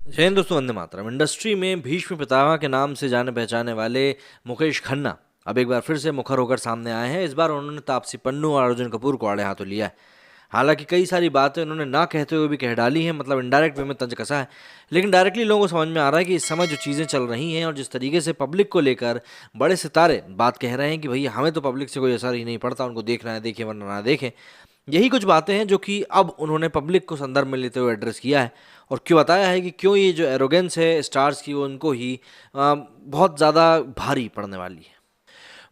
जय हिंद दोस्तों, वंदे मातरम। इंडस्ट्री में भीष्म पितामह के नाम से जाने पहचाने वाले मुकेश खन्ना अब एक बार फिर से मुखर होकर सामने आए हैं। इस बार उन्होंने तापसी पन्नू और अर्जुन कपूर को आड़े हाथों लिया है। हालांकि कई सारी बातें उन्होंने ना कहते हुए भी कह डाली हैं, मतलब इनडायरेक्ट वे में तंज कसा है। लेकिन डायरेक्टली लोगों को समझ में आ रहा है कि इस समय जो चीज़ें चल रही हैं और जिस तरीके से पब्लिक को लेकर बड़े सितारे बात कह रहे हैं कि भैया हमें तो पब्लिक से कोई असर ही नहीं पड़ता, उनको देखना है देखें वरना ना देखें। यही कुछ बातें हैं जो कि अब उन्होंने पब्लिक को संदर्भ में लेते हुए एड्रेस किया है और क्यों बताया है कि क्यों ये जो एरोगेंस है स्टार्स की वो उनको ही बहुत ज़्यादा भारी पड़ने वाली है।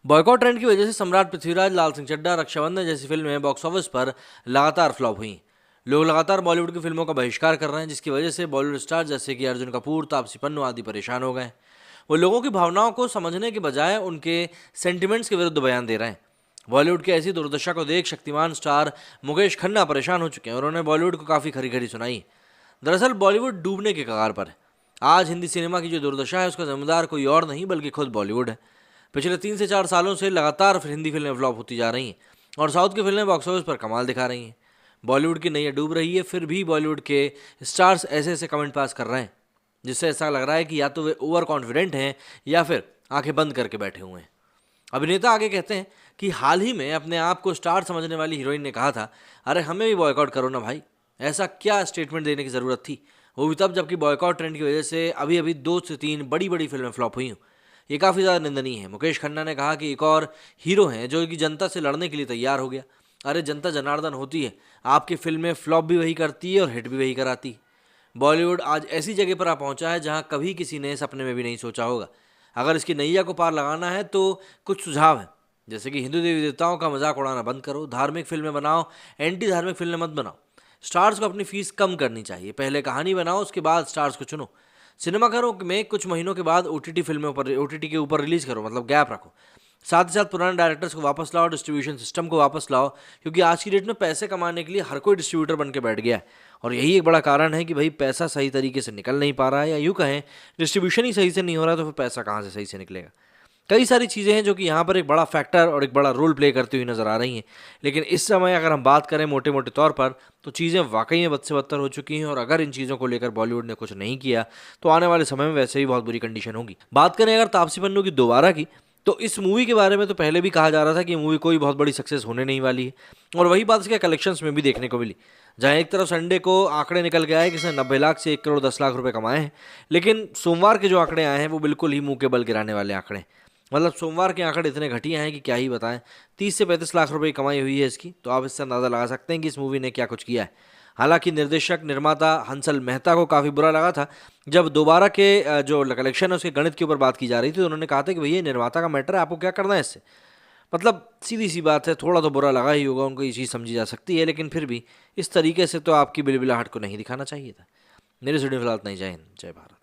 बॉयकॉट ट्रेंड की वजह से सम्राट पृथ्वीराज, लाल सिंह चड्ढा, रक्षाबंधन जैसी फिल्में बॉक्स ऑफिस पर लगातार फ्लॉप हुई। लोग लगातार बॉलीवुड की फिल्मों का बहिष्कार कर रहे हैं, जिसकी वजह से बॉलीवुड स्टार जैसे कि अर्जुन कपूर, तापसी पन्नू आदि परेशान हो गए। वो लोगों की भावनाओं को समझने के बजाय उनके सेंटिमेंट्स के विरुद्ध बयान दे रहे हैं। बॉलीवुड की ऐसी दुर्दशा को देख शक्तिमान स्टार मुकेश खन्ना परेशान हो चुके हैं और उन्होंने बॉलीवुड को काफ़ी खरी खरी सुनाई है। दरअसल बॉलीवुड डूबने के कगार पर है। आज हिंदी सिनेमा की जो दुर्दशा है उसका जिम्मेदार कोई और नहीं बल्कि खुद बॉलीवुड है। पिछले 3 से 4 सालों से लगातार हिंदी फिल्में फ्लॉप होती जा रही हैं और साउथ की फिल्में बॉक्स ऑफिस पर कमाल दिखा रही हैं। बॉलीवुड की नैया डूब रही है, फिर भी बॉलीवुड के स्टार्स ऐसे ऐसे कमेंट पास कर रहे हैं जिससे ऐसा लग रहा है कि या तो वे ओवर कॉन्फिडेंट हैं या फिर आंखें बंद करके बैठे हुए हैं। अभिनेता आगे कहते हैं कि हाल ही में अपने आप को स्टार समझने वाली हीरोइन ने कहा था, अरे हमें भी बॉयकॉट करो ना भाई। ऐसा क्या स्टेटमेंट देने की ज़रूरत थी, वो भी तब जबकि बॉयकॉट ट्रेंड की वजह से अभी अभी 2 से 3 बड़ी बड़ी फिल्में फ्लॉप हुई हूँ। ये काफ़ी ज़्यादा निंदनीय है। मुकेश खन्ना ने कहा कि एक और हीरो हैं जो कि जनता से लड़ने के लिए तैयार हो गया। अरे जनता जनार्दन होती है, आपकी फिल्में फ्लॉप भी वही करती है और हिट भी वही कराती है। बॉलीवुड आज ऐसी जगह पर आ पहुंचा है जहां कभी किसी ने सपने में भी नहीं सोचा होगा। अगर इसकी नैया को पार लगाना है तो कुछ सुझाव है, जैसे कि हिंदू देवी देवताओं का मजाक उड़ाना बंद करो, धार्मिक फिल्में बनाओ, एंटी धार्मिक फिल्में मत बनाओ। स्टार्स को अपनी फीस कम करनी चाहिए, पहले कहानी बनाओ उसके बाद स्टार्स को चुनो। सिनेमाघरों में कुछ महीनों के बाद ओटीटी फिल्में ऊपर ओटीटी के ऊपर रिलीज करो, मतलब गैप रखो। साथ ही साथ पुराने डायरेक्टर्स को वापस लाओ, डिस्ट्रीब्यूशन सिस्टम को वापस लाओ, क्योंकि आज की डेट में पैसे कमाने के लिए हर कोई डिस्ट्रीब्यूटर बन के बैठ गया है। और यही एक बड़ा कारण है कि भाई पैसा सही तरीके से निकल नहीं पा रहा है, या यूँ कहें डिस्ट्रीब्यूशन ही सही से नहीं हो रहा है, तो फिर पैसा कहाँ से सही से निकलेगा। कई सारी चीज़ें हैं जो कि यहाँ पर एक बड़ा फैक्टर और एक बड़ा रोल प्ले करती हुई नज़र आ रही हैं। लेकिन इस समय अगर हम बात करें मोटे मोटे तौर पर, तो चीज़ें वाकई में बद से बदतर हो चुकी हैं और अगर इन चीज़ों को लेकर बॉलीवुड ने कुछ नहीं किया तो आने वाले समय में वैसे ही बहुत बुरी कंडीशन होगी। बात करें अगर तापसी पन्नू की दोबारा की, तो इस मूवी के बारे में तो पहले भी कहा जा रहा था कि ये मूवी कोई बहुत बड़ी सक्सेस होने नहीं वाली है, और वही बात इसके कलेक्शंस में भी देखने को मिली। जहाँ एक तरफ संडे को आंकड़े निकल के आए कि इसने 90 लाख से 1 करोड़ 10 लाख रुपए कमाए हैं, लेकिन सोमवार के जो आंकड़े आए हैं वो बिल्कुल ही मुंह के बल गिराने वाले आंकड़े हैं। मतलब सोमवार के आंकड़े इतने घटिया हैं कि क्या ही बताएं। 30 से 35 लाख रुपए की कमाई हुई है इसकी, तो आप इससे अंदाज़ा लगा सकते हैं कि इस मूवी ने क्या कुछ किया है। हालांकि निर्देशक निर्माता हंसल मेहता को काफ़ी बुरा लगा था जब दोबारा के जो कलेक्शन है उसके गणित के ऊपर बात की जा रही थी, तो उन्होंने कहा था कि भैया निर्माता का मैटर है, आपको क्या करना है इससे। मतलब सीधी सी बात है, थोड़ा तो बुरा लगा ही होगा उनको, ये चीज़ समझी जा सकती है, लेकिन फिर भी इस तरीके से तो आपकी बिलबिलाहट को नहीं दिखाना चाहिए था। मेरे स्टूडियो फिलहाल इतना ही। जय हिंद, जय भारत।